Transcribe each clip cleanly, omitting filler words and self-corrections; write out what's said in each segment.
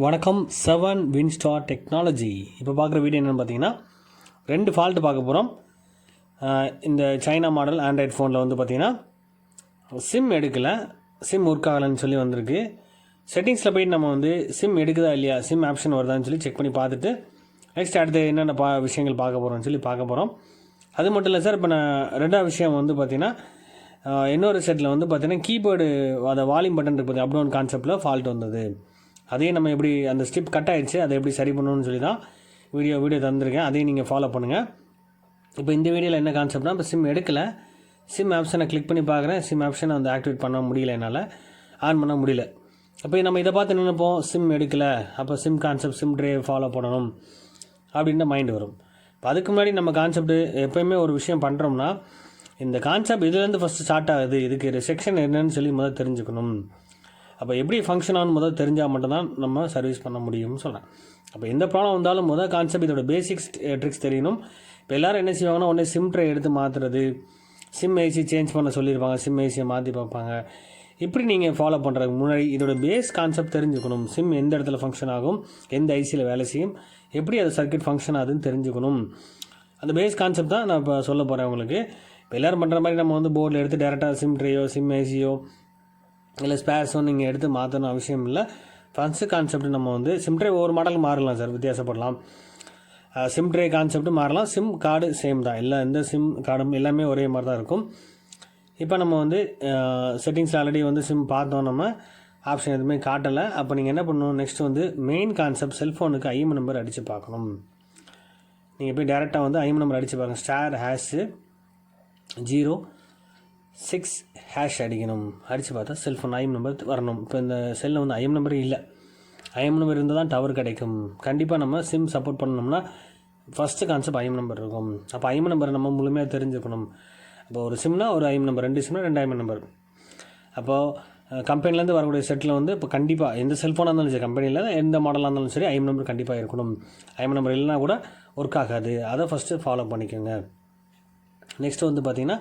வணக்கம். 7 Winstar technology. இப்போ பார்க்குற வீடியோ என்னென்னு பார்த்தீங்கன்னா, 2 ஃபால்ட்டு பார்க்க போகிறோம். இந்த சைனா மாடல் ஆண்ட்ராய்ட் ஃபோனில் வந்து பார்த்திங்கன்னா சிம் எடுக்கலை, சிம் ஒர்க் ஆகலைன்னு சொல்லி வந்திருக்கு. செட்டிங்ஸில் போய்ட்டு நம்ம வந்து சிம் எடுக்குதா இல்லையா, சிம் ஆப்ஷன் வருதான்னு சொல்லி செக் பண்ணி பார்த்துட்டு நெக்ஸ்ட் அடுத்து என்னென்ன விஷயங்கள் பார்க்க போகிறோம்னு சொல்லி பார்க்க போகிறோம். அது மட்டும் இல்லை சார், இப்போ நான் ரெண்டாவது விஷயம் வந்து பார்த்திங்கன்னா, இன்னொரு செட்டில் வந்து பார்த்திங்கன்னா கீபோர்டு அதை வால்யூம் பட்டன் இருக்குது, அப் டவுன் கான்செப்டில் ஃபால்ட் வந்தது. அதையும் நம்ம எப்படி அந்த ஸ்டிப் கட் ஆகிடுச்சு, அதை எப்படி சரி பண்ணணும்னு சொல்லி தான் வீடியோ தந்திருக்கேன். அதையும் நீங்கள் ஃபாலோ பண்ணுங்கள். இப்போ இந்த வீடியோவில் என்ன கான்செப்ட்னா, இப்போ சிம் எடுக்கலை, சிம் ஆப்ஷனை கிளிக் பண்ணி பார்க்குறேன், சிம் ஆப்ஷனை வந்து ஆக்டிவேட் பண்ண முடியல, என்னால் ஆன் பண்ண முடியல. அப்போ நம்ம இதை பார்த்து நினைப்போம், சிம் எடுக்கலை, அப்போ sim concept, sim drive follow பண்ணணும் அப்படின்ற மைண்ட் வரும். இப்போ அதுக்கு முன்னாடி நம்ம கான்செப்ட் எப்போயுமே ஒரு விஷயம் பண்ணுறோம்னா, இந்த கான்செப்ட் இதுலேருந்து ஃபஸ்ட்டு ஸ்டார்ட் ஆகுது, இதுக்கு செக்ஷன் என்னன்னு சொல்லி முதல் தெரிஞ்சுக்கணும். அப்போ எப்படி ஃபங்க்ஷன் ஆகணும் முதல் தெரிஞ்சால் மட்டும்தான் நம்ம சர்வீஸ் பண்ண முடியும்னு சொல்கிறேன். அப்போ எந்த ப்ராப்ளம் வந்தாலும் முதல் கான்செப்ட், இதோட பேசிக்ஸ் ட்ரிக்ஸ் தெரியணும். இப்போ எல்லோரும் என்ன செய்வாங்கன்னா, உடனே சிம் ட்ரை எடுத்து மாற்றுறது, சிம் ஐசி சேஞ்ச் பண்ண சொல்லியிருப்பாங்க, சிம் ஐசியை மாற்றி பார்ப்பாங்க. இப்படி நீங்கள் ஃபாலோ பண்ணுறதுக்கு முன்னாடி இதோட பேஸ் கான்செப்ட் தெரிஞ்சுக்கணும். சிம் எந்த இடத்துல ஃபங்க்ஷன் ஆகும், எந்த ஐசியில் வேலை செய்யும், எப்படி அது சர்க்கியூட் ஃபங்க்ஷன் ஆகுதுன்னு தெரிஞ்சுக்கணும். அந்த பேஸ் கான்செப்ட் தான் நான் இப்போ சொல்ல போகிறேன் உங்களுக்கு. இப்போ எல்லோரும் பண்ணுற மாதிரி நம்ம வந்து போர்டில் எடுத்து டேரெக்டாக சிம் ட்ரையோ சிம் ஐசியோ இல்லை ஸ்பேர்ஸோ நீங்கள் எடுத்து மாற்றணும் அவசியம் இல்லை. ஃபஸ்ட்டு கான்செப்ட் நம்ம வந்து சிம் ட்ரை ஒவ்வொரு மாடலுக்கு மாறலாம் சார், வித்தியாசப்படலாம். சிம் ட்ரை கான்செப்ட்டு மாறலாம், சிம் கார்டு சேம் தான், இல்லை எந்த சிம் கார்டும் எல்லாமே ஒரே மாதிரி தான் இருக்கும். இப்போ நம்ம வந்து செட்டிங்ஸில் ஆல்ரெடி வந்து சிம் பார்த்தோம், நம்ம ஆப்ஷன் எதுவுமே காட்டலை. அப்போ நீங்கள் என்ன பண்ணணும், நெக்ஸ்ட் வந்து மெயின் கான்செப்ட் செல்ஃபோனுக்கு ஐஎம் நம்பர் அடித்து பார்க்கணும். நீங்கள் போய் டேரெக்டாக வந்து ஐஎம் நம்பர் அடித்து பாருங்கள். *#0 6 அடிக்கணும். அடித்து பார்த்தா செல்ஃபோன் ஐஎம் நம்பர் வரணும். இப்போ இந்த செல்லில் வந்து ஐஎம் நம்பர் இல்லை, ஐஎம் நம்பர் இருந்தால் தான் டவர் கிடைக்கும். கண்டிப்பாக நம்ம சிம் சப்போர்ட் பண்ணணும்னா ஃபஸ்ட்டு கான்செப்ட் ஐஎம் நம்பர் இருக்கும். அப்போ ஐஎம் நம்பரை நம்ம முழுமையாக தெரிஞ்சுக்கணும். அப்போ ஒரு சிம்னா ஒரு ஐஎம் நம்பர், 2 சிம்னா 2 ஐஎம் நம்பர். அப்போது கம்பெனிலேருந்து வரக்கூடிய செட்டில் வந்து இப்போ கண்டிப்பாக எந்த செல்ஃபோனாக இருந்தாலும் சரி, கம்பெனியில் எந்த மாடலாக இருந்தாலும் சரி, ஐஎம் நம்பர் கண்டிப்பாக இருக்கணும். ஐஎம் நம்பர் இல்லைனா கூட ஒர்க் ஆகாது. அதை ஃபஸ்ட்டு ஃபாலோ பண்ணிக்கோங்க. நெக்ஸ்ட்டு வந்து பார்த்திங்கன்னா,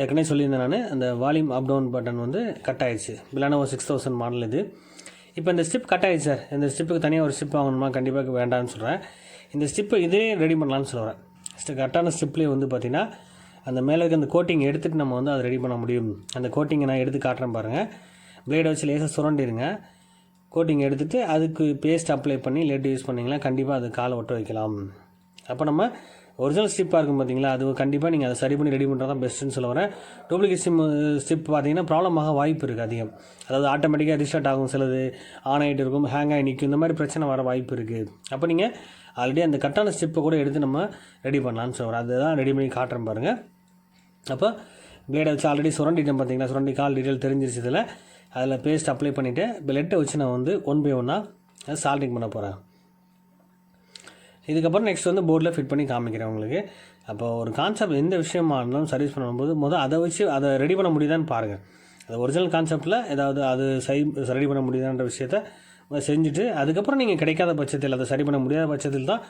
ஏற்கனவே சொல்லியிருந்தேன் நான், அந்த வால்யூம் அப் டவுன் பட்டன் வந்து கட் ஆகிடுச்சு. Lenovo 6000 மாடல் இது. இப்போ இந்த ஸ்டிப் கட் ஆகிடுச்சு சார், இந்த ஸ்டிப்புக்கு தனியாக ஒரு ஸ்டிப் வாங்கணுமா, கண்டிப்பாக வேண்டாம்னு சொல்கிறேன். இந்த ஸ்டிப்பை இதே ரெடி பண்ணலான்னு சொல்கிறேன். கரெக்டான ஸ்டிப்லேயே வந்து பார்த்திங்கன்னா, அந்த மேலே இருக்க அந்த கோட்டிங் எடுத்துகிட்டு நம்ம வந்து அதை ரெடி பண்ண முடியும். அந்த கோட்டிங்கை நான் எடுத்து காட்டுறேன் பாருங்கள். பிளேடை வச்சு லேசாக சுரண்டிடுங்க. கோட்டிங் எடுத்துகிட்டு அதுக்கு பேஸ்ட் அப்ளை பண்ணி லேட் யூஸ் பண்ணிங்கன்னா கண்டிப்பாக அது காலை ஒட்ட வைக்கலாம். அப்போ நம்ம ஒரிஜினல் ஸ்டிப்பாக இருக்கும் பார்த்தீங்களா, அது கண்டிப்பாக நீங்கள் அதை சரி பண்ணி ரெடி பண்ணுறது தான் பெஸ்ட்டுன்னு சொல்ல வரேன். டூப்ளிகேட் ஸ்டிப் பார்த்தீங்கன்னா ப்ராப்ளம் ஆக வாய்ப்பு இருக்குது அதிகம். அதாவது ஆட்டோமேட்டிக்காக ரீஸ்டார்ட் ஆகும், சிலது ஆன் ஆகிட்டு இருக்கும், ஹேங் ஆகி நிற்கும், இந்த மாதிரி பிரச்சனை வர வாய்ப்பு இருக்குது. அப்போ நீங்கள் ஆல்ரெடி அந்த கரெக்டான ஸ்டிப்பை கூட எடுத்து நம்ம ரெடி பண்ணலான்னு சொல்கிறேன். அதுதான் ரெடி பண்ணி காட்டுறேன் பாருங்கள். அப்போ பிளேடை வச்சு ஆல்ரெடி சுரண்டிட்டேன் பார்த்தீங்கன்னா, சுரண்டி கால் டீட்டெயில் தெரிஞ்சிருச்சு. இதில் அதில் பேஸ்ட் அப்ளை பண்ணிவிட்டு இப்போ லெட்டை வச்சு நான் வந்து 1 by 1 சால்டிங் பண்ண போகிறேன். இதுக்கப்புறம் நெக்ஸ்ட் வந்து போர்டில் ஃபிட் பண்ணி காமிக்கிறேன் உங்களுக்கு. அப்போ ஒரு கான்செப்ட் எந்த விஷயமா இருந்தாலும் சர்வீஸ் பண்ணும்போது அதை வச்சு அதை ரெடி பண்ண முடியுதான்னு பாருங்கள். அது ஒரிஜினல் கான்செப்டில் ஏதாவது அது ரெடி பண்ண முடியுதான்ற விஷயத்த செஞ்சுட்டு அதுக்கப்புறம் நீங்கள் கிடைக்காத பட்சத்தில், அதை சரி பண்ண முடியாத பட்சத்தில் தான்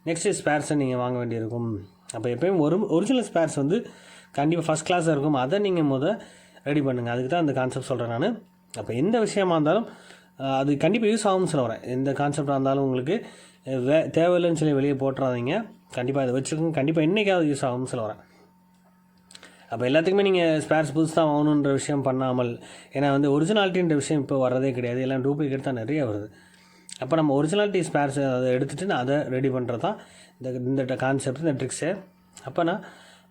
நெக்ஸ்ட்டு ஸ்பேர்ஸை நீங்கள் வாங்க வேண்டியிருக்கும். அப்போ எப்போயும் ஒரிஜினல் ஸ்பேர்ஸ் வந்து கண்டிப்பாக ஃபஸ்ட் கிளாஸாக இருக்கும். அதை நீங்கள் ரெடி பண்ணுங்கள். அதுக்கு தான் அந்த கான்செப்ட் சொல்கிறேன் நான். அப்போ எந்த விஷயமா இருந்தாலும் அது கண்டிப்பாக யூஸ் ஆகும்னு சொல்ல வரேன். எந்த கான்செப்டாக இருந்தாலும் உங்களுக்கு தேவையில்லைன்னு சொல்லி வெளியே போட்டுறாதீங்க. கண்டிப்பாக அதை வச்சுக்கோங்க. கண்டிப்பாக என்றைக்காவது யூஸ் ஆகும்னு சொல்ல வரேன். அப்போ எல்லாத்துக்குமே நீங்கள் ஸ்பேர்ஸ் புதுசு தான் வாங்கணுன்ற விஷயம் பண்ணாமல், ஏன்னா வந்து ஒரிஜினாலிட்டின்ற விஷயம் இப்போ வரதே கிடையாது, எல்லாம் டூப்ளிகேட் தான் நிறைய வருது. அப்போ நம்ம ஒரிஜினாலிட்டி ஸ்பேர்ஸ் அதை எடுத்துகிட்டு நான் அதை ரெடி பண்ணுறது தான் இந்த கான்செப்ட், இந்த ட்ரிக்ஸு. அப்போ நான்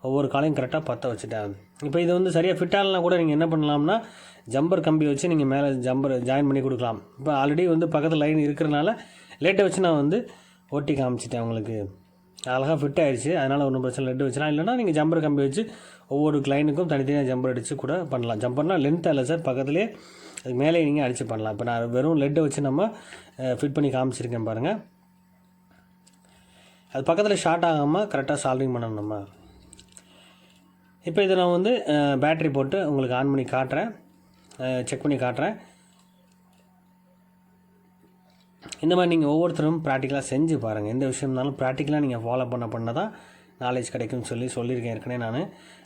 ஒவ்வொரு காலையும் கரெக்டாக பற்ற வச்சுட்டேன். இப்போ இது வந்து சரியாக ஃபிட் ஆகலாம் கூட நீங்கள் என்ன பண்ணலாம்னா, ஜம்பர் கம்பி வச்சு நீங்கள் மேலே ஜம்பர் ஜாயின் பண்ணி கொடுக்கலாம். இப்போ ஆல்ரெடி வந்து பக்கத்தில் லைன் இருக்கிறனால லேட்டை வச்சு நான் வந்து ஓட்டி காமிச்சிட்டேன் உங்களுக்கு. அழகாக ஃபிட் ஆகிடுச்சு, அதனால் ஒன்றும் பிரச்சனை. லெட்டு வச்சுலாம், இல்லைனா நீங்கள் ஜம்பர் கம்பி வச்சு ஒவ்வொரு லைனுக்கும் தனித்தனியாக ஜம்பர் அடித்து கூட பண்ணலாம். ஜம்பர்னால் லென்த்தாக இல்லை சார், பக்கத்துலேயே அதுக்கு மேலே நீங்கள் அடித்து பண்ணலாம். இப்போ நான் வெறும் லெட்டை வச்சு நம்ம ஃபிட் பண்ணி காமிச்சிருக்கேன் பாருங்கள். அது பக்கத்தில் ஷார்ட் ஆகாமல் கரெக்டாக சால்விங் பண்ணணும் நம்ம. இப்போ இதை நான் வந்து பேட்ரி போட்டு உங்களுக்கு ஆன் பண்ணி காட்டுறேன், செக் பண்ணி காட்டுறேன். இந்த மாதிரி நீங்கள் ஒவ்வொருத்தரும் ப்ராக்டிக்கலாக செஞ்சு பாருங்கள். எந்த விஷயம் இருந்தாலும் ப்ராக்டிக்கலாக நீங்கள் ஃபாலோ பண்ண தான் நாலேஜ் கிடைக்கும்னு சொல்லியிருக்கேன் ஏற்கனவே நான்.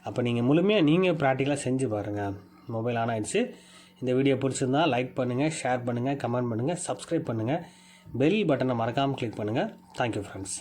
அப்போ நீங்கள் முழுமையாக ப்ராக்டிக்கலாக செஞ்சு பாருங்கள். மொபைல் ஆன் ஆகிடுச்சு. இந்த வீடியோ பிடிச்சிருந்தால் லைக் பண்ணுங்கள், ஷேர் பண்ணுங்கள், கமெண்ட் பண்ணுங்கள், சப்ஸ்கிரைப் பண்ணுங்கள், பெல் பட்டனை மறக்காமல் கிளிக் பண்ணுங்கள். Thank you friends.